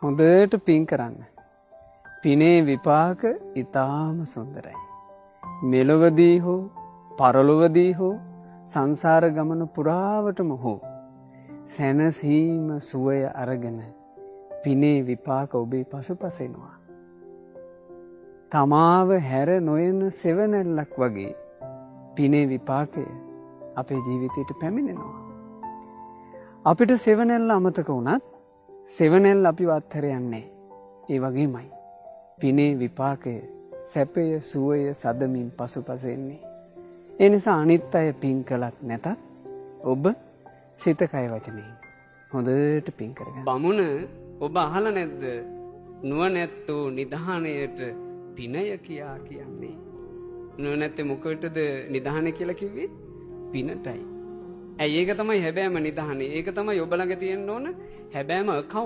හොඳට පින් කරන්න. පිනේ විපාක ඊටාම සුන්දරයි. මෙලොවදී හෝ පරලොවදී හෝ සංසාර ගමන පුරාවටම හෝ සැනසීම සුවය අරගෙන පිනේ විපාක ඔබේ පසුපස එනවා. තමාව හැර නොයන සෙවණැල්ලක් වගේ පිනේ විපාකය අපේ ජීවිතයට පැමිණෙනවා. අපිට සෙවණැල්ල අමතක වුණත් සෙවණැල්ල අපිව අත්හැර යන්නේ. ඒ වගේමයි පිනේ විපාකය සැපය සුවය සදමින් පසුපස එන්නේ. ඒ නිසා අනිත් අය පින් කළත් නැතත් ඔබ සිත කය වචනේ හොඳට පින් කරගන්න. බමුණ ඔබ අහලා නැද්ද? නුවණැත්තෝ නිධානයට පිනය කියා කියන්නේ. නුවණැත්තේ මොකටද නිධානය කියලා කිව්වේ? පිනටයි. ඇයි ඒක තමයි හැබෑම නිධානය. ඒක තමයි ඔබ ළඟ තියෙන්න ඕන හැබෑම account.